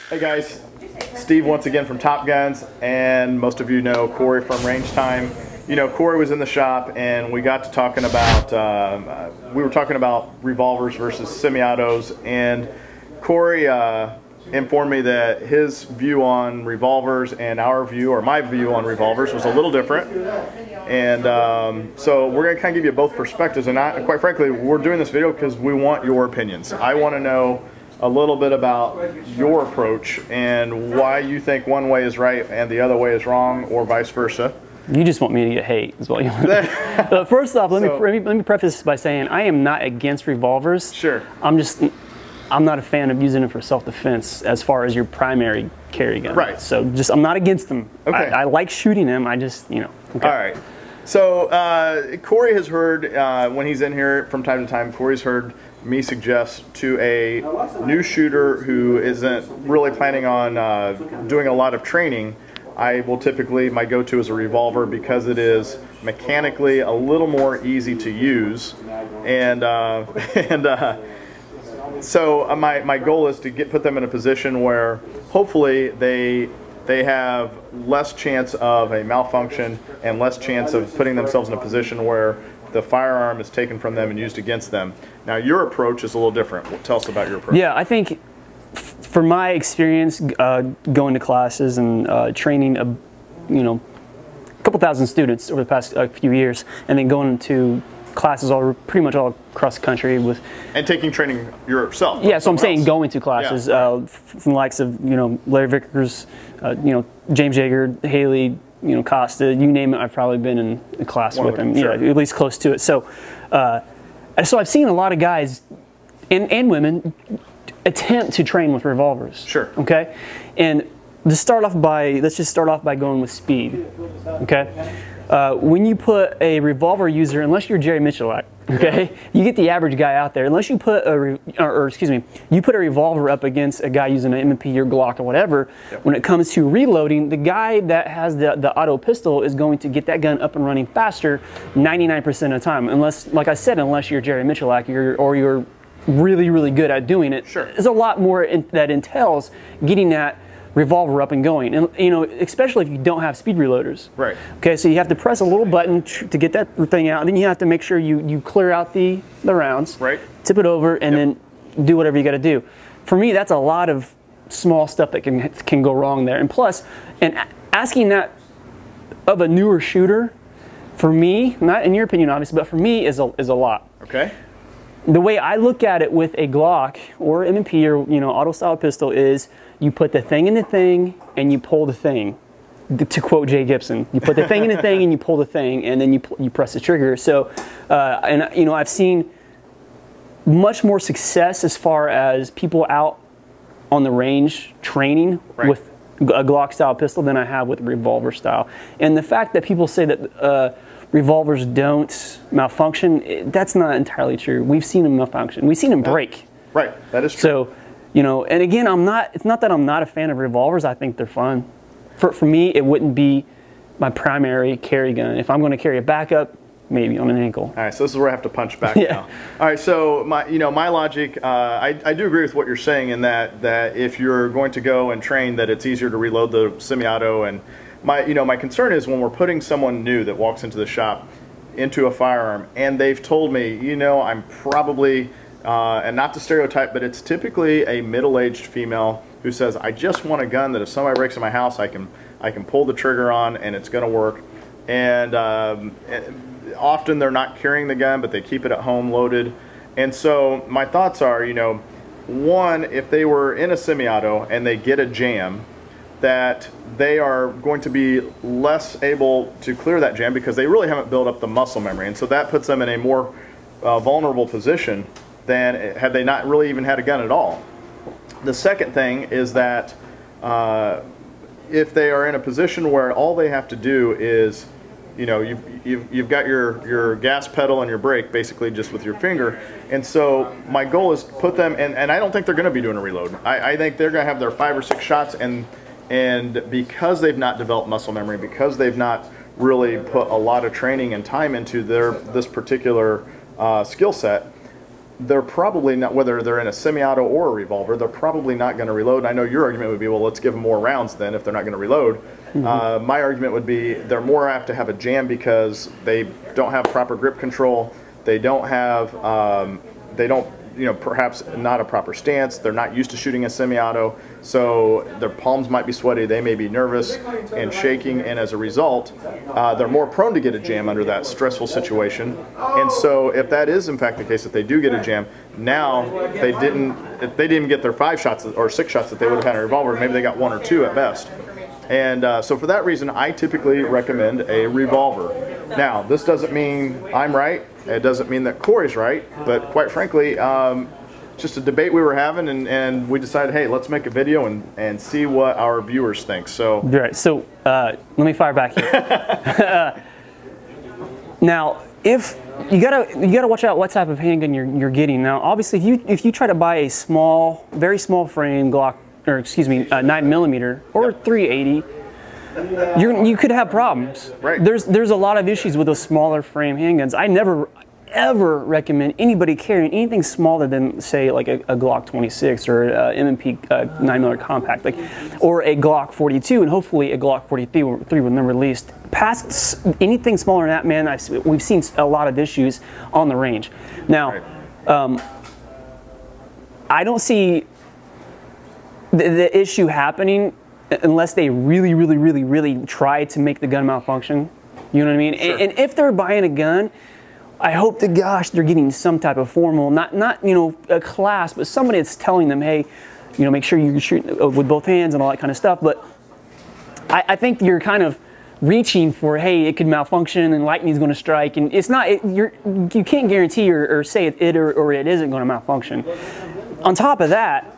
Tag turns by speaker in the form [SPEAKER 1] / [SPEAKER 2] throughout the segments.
[SPEAKER 1] Hey guys, Steve once again from Top Guns, and most of you know Cory from Range Time. You know, Cory was in the shop and we got to talking about, we were talking about revolvers versus semi-autos, and Cory informed me that his view on revolvers and our view, or my view on revolvers, was a little different. And so we're going to kind of give you both perspectives, and quite frankly, we're doing this video because we want your opinions. I want to know a little bit about your approach and why you think one way is right and the other way is wrong, or vice versa.
[SPEAKER 2] You just want me to get hate, is what you want. First off, let me preface this by saying I am not against revolvers.
[SPEAKER 1] Sure.
[SPEAKER 2] I'm not a fan of using them for self-defense as far as your primary carry gun.
[SPEAKER 1] Right.
[SPEAKER 2] So I'm not against them.
[SPEAKER 1] Okay.
[SPEAKER 2] I like shooting them. I just, you know. Okay.
[SPEAKER 1] All right. So Cory has heard, when he's in here from time to time, Cory's heard me suggest to a new shooter who isn't really planning on doing a lot of training, I will typically, my go-to is a revolver because it is mechanically a little more easy to use, and so my goal is to put them in a position where hopefully they have less chance of a malfunction and less chance of putting themselves in a position where the firearm is taken from them and used against them. Now your approach is a little different. Tell us about your approach.
[SPEAKER 2] Yeah, I think from my experience going to classes and training a couple thousand students over the past few years, and then going to classes pretty much all across the country with
[SPEAKER 1] and taking training yourself.
[SPEAKER 2] Yeah, so I'm saying going to classes, yeah, from the likes of Larry Vickers, James Yeager, Haley, Costa, you name it. I've probably been in a class with them. Sure. Yeah, at least close to it. So, so I've seen a lot of guys and women attempt to train with revolvers.
[SPEAKER 1] Sure.
[SPEAKER 2] Okay, and let's just start off by going with speed. Okay, when you put a revolver user, unless you're Jerry Mitchell, okay, you get the average guy out there. Unless you put you put a revolver up against a guy using an M&P or Glock or whatever. Yep. When it comes to reloading, the guy that has the auto pistol is going to get that gun up and running faster 99% of the time. Unless, like I said, unless you're Jerry Mitchell, or you're really, really good at doing it.
[SPEAKER 1] Sure.
[SPEAKER 2] There's a lot more that entails getting that revolver up and going, and especially if you don't have speed reloaders.
[SPEAKER 1] Right.
[SPEAKER 2] Okay, so you have to press a little button to get that thing out, and then you have to make sure you clear out the rounds.
[SPEAKER 1] Right.
[SPEAKER 2] Tip it over, and then do whatever you got to do. For me, that's a lot of small stuff that can go wrong there. And plus, asking that of a newer shooter, for me, not in your opinion obviously, but for me is a lot. Okay. The way I look at it with a Glock or M&P or auto style pistol is you put the thing in the thing and you pull the thing. To quote Jay Gibson, you put the thing in the thing and you pull the thing, and then you press the trigger. So, I've seen much more success as far as people out on the range training with a Glock style pistol than I have with a revolver style. And the fact that people say that revolvers don't malfunction, that's not entirely true. We've seen them malfunction. We've seen them break.
[SPEAKER 1] Right, that is true.
[SPEAKER 2] So, and again, it's not that I'm not a fan of revolvers. I think they're fun. For me, it wouldn't be my primary carry gun. If I'm going to carry a backup, maybe on an ankle.
[SPEAKER 1] All right, so this is where I have to punch back now. All right, so my logic, I do agree with what you're saying in that if you're going to go and train, that it's easier to reload the semi-auto. And my concern is when we're putting someone new that walks into the shop into a firearm, and they've told me, I'm probably, and not to stereotype, but it's typically a middle-aged female who says, I just want a gun that if somebody breaks in my house, I can pull the trigger on and it's going to work. And often they're not carrying the gun, but they keep it at home loaded. And so my thoughts are, one, if they were in a semi-auto and they get a jam, that they are going to be less able to clear that jam because they really haven't built up the muscle memory. And so that puts them in a more vulnerable position than had they not really even had a gun at all. The second thing is that if they are in a position where all they have to do is, you've got your gas pedal and your brake basically just with your finger, and so my goal is to put them, and I don't think they're going to be doing a reload. I think they're going to have their 5 or 6 shots, and because they've not developed muscle memory, because they've not really put a lot of training and time into this particular skill set, they're probably not, whether they're in a semi-auto or a revolver, they're probably not going to reload. And I know your argument would be, well, let's give them more rounds then if they're not going to reload. My argument would be they're more apt to have a jam because they don't have proper grip control. They don't have, perhaps not a proper stance. They're not used to shooting a semi-auto, so their palms might be sweaty. They may be nervous and shaking, and as a result, they're more prone to get a jam under that stressful situation. And so, if that is in fact the case, that they do get a jam, now they didn't get their 5 shots or 6 shots that they would have had in a revolver. Maybe they got 1 or 2 at best. And so for that reason, I typically recommend a revolver. Now, this doesn't mean I'm right. It doesn't mean that Cory's right. But quite frankly, just a debate we were having, and we decided, hey, let's make a video and see what our viewers think. So,
[SPEAKER 2] right. So let me fire back here. Now, if you gotta watch out what type of handgun you're getting. Now, obviously, if you try to buy a very small frame Glock, or excuse me, 9mm or 380, you could have problems.
[SPEAKER 1] Right.
[SPEAKER 2] There's a lot of issues with those smaller frame handguns. I never ever recommend anybody carrying anything smaller than, say, like a Glock 26 or M&P 9mm compact, or a Glock 42, and hopefully a Glock 43 when they're released. Past anything smaller than that, man, we've seen a lot of issues on the range. Now, right. I don't see the issue happening unless they really try to make the gun malfunction. You know what I mean? Sure. And if they're buying a gun, I hope to gosh they're getting some type of formal, not a class, but somebody that's telling them, hey, make sure you shoot with both hands and all that kind of stuff. But I think you're kind of reaching for, hey, it could malfunction and lightning's going to strike, and it's not. You can't guarantee or say it or it isn't going to malfunction. On top of that,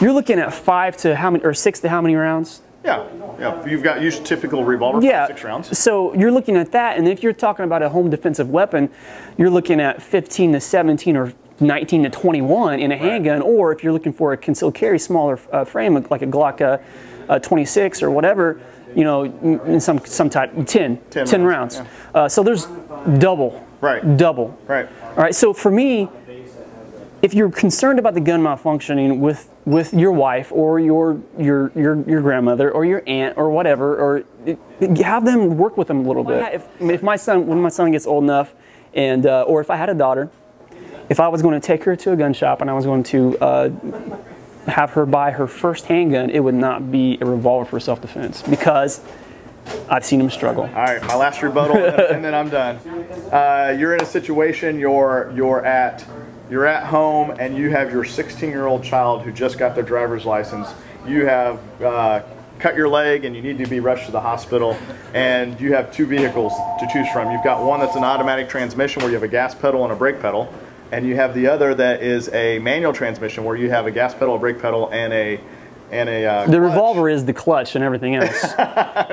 [SPEAKER 2] you're looking at 5 to how many, or 6 to how many rounds?
[SPEAKER 1] Yeah. You've got usually typical revolver, 6 rounds.
[SPEAKER 2] So you're looking at that, and if you're talking about a home defensive weapon, you're looking at 15 to 17 or 19 to 21 in a handgun, or if you're looking for a concealed carry smaller frame, like a Glock 26 or whatever, in some type, 10 rounds. Yeah. So there's double.
[SPEAKER 1] Right.
[SPEAKER 2] Double.
[SPEAKER 1] Right.
[SPEAKER 2] All right. So for me, if you're concerned about the gun malfunctioning with your wife or your grandmother or your aunt or whatever, or have them work with them a little bit. If my son, when my son gets old enough, and or if I had a daughter, if I was going to take her to a gun shop and I was going to have her buy her first handgun, it would not be a revolver for self-defense, because I've seen them struggle. All
[SPEAKER 1] right, my last rebuttal, and then I'm done. You're in a situation, you're at home, and you have your 16-year-old child who just got their driver's license. You have cut your leg and you need to be rushed to the hospital, and you have 2 vehicles to choose from. You've got one that's an automatic transmission where you have a gas pedal and a brake pedal, and you have the other that is a manual transmission where you have a gas pedal, a brake pedal, and a
[SPEAKER 2] the revolver is the clutch and everything else.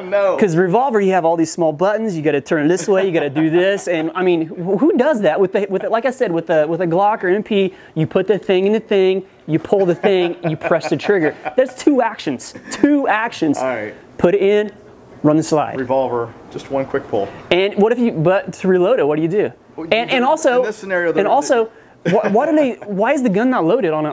[SPEAKER 1] No.
[SPEAKER 2] Because revolver, you have all these small buttons. You got to turn this way. You got to do this. And I mean, who does that with like I said, with a Glock or MP? You put the thing in the thing. You pull the thing. You press the trigger. That's 2 actions. 2 actions. All right. Put it in. Run the slide.
[SPEAKER 1] Revolver, just 1 quick pull.
[SPEAKER 2] And what if but to reload it, what do you do? Well, and also,
[SPEAKER 1] in this scenario,
[SPEAKER 2] why is the gun not loaded on a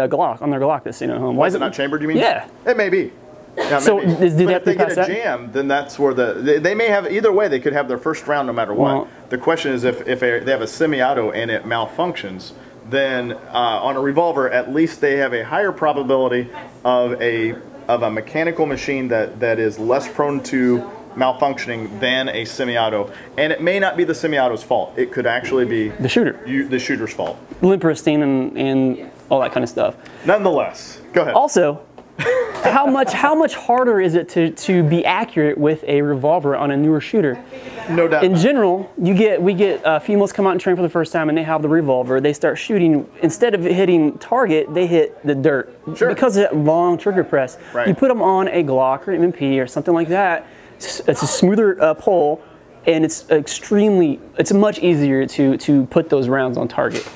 [SPEAKER 2] Glock, on their Glock that's sitting at home?
[SPEAKER 1] Why is it not chambered, you mean?
[SPEAKER 2] Yeah.
[SPEAKER 1] It may be. Yeah,
[SPEAKER 2] so
[SPEAKER 1] maybe.
[SPEAKER 2] If
[SPEAKER 1] they get a jam, then that's where they may have, either way, they could have their first round no matter what. Well, the question is if they have a semi-auto and it malfunctions, then on a revolver, at least they have a higher probability of a mechanical machine that is less prone to malfunctioning than a semi-auto, and it may not be the semi-auto's fault. It could actually be
[SPEAKER 2] the
[SPEAKER 1] the shooter's fault.
[SPEAKER 2] Limp wristing and all that kind of stuff.
[SPEAKER 1] Nonetheless, go ahead.
[SPEAKER 2] Also, how much harder is it to be accurate with a revolver on a newer shooter?
[SPEAKER 1] No doubt.
[SPEAKER 2] In general, we get females come out and train for the first time, and they have the revolver. They start shooting. Instead of hitting target, they hit the dirt.
[SPEAKER 1] Sure.
[SPEAKER 2] Because of that long trigger press.
[SPEAKER 1] Right.
[SPEAKER 2] You put them on a Glock or an MP or something like that. It's a smoother pull, and it's much easier to put those rounds on target.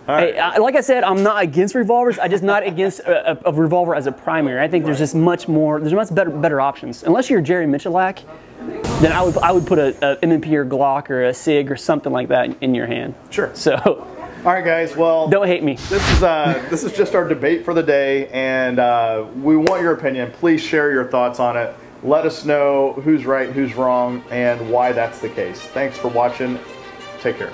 [SPEAKER 2] Right. Hey, like I said, I'm not against revolvers. I'm just not against a revolver as a primary. I think there's just much better options. Unless you're Jerry Michalak, then I would put a M&P or Glock or a SIG or something like that in your hand.
[SPEAKER 1] Sure.
[SPEAKER 2] So.
[SPEAKER 1] All right, guys. Well,
[SPEAKER 2] don't hate me.
[SPEAKER 1] This is just our debate for the day, and we want your opinion. Please share your thoughts on it. Let us know who's right, who's wrong, and why that's the case. Thanks for watching. Take care.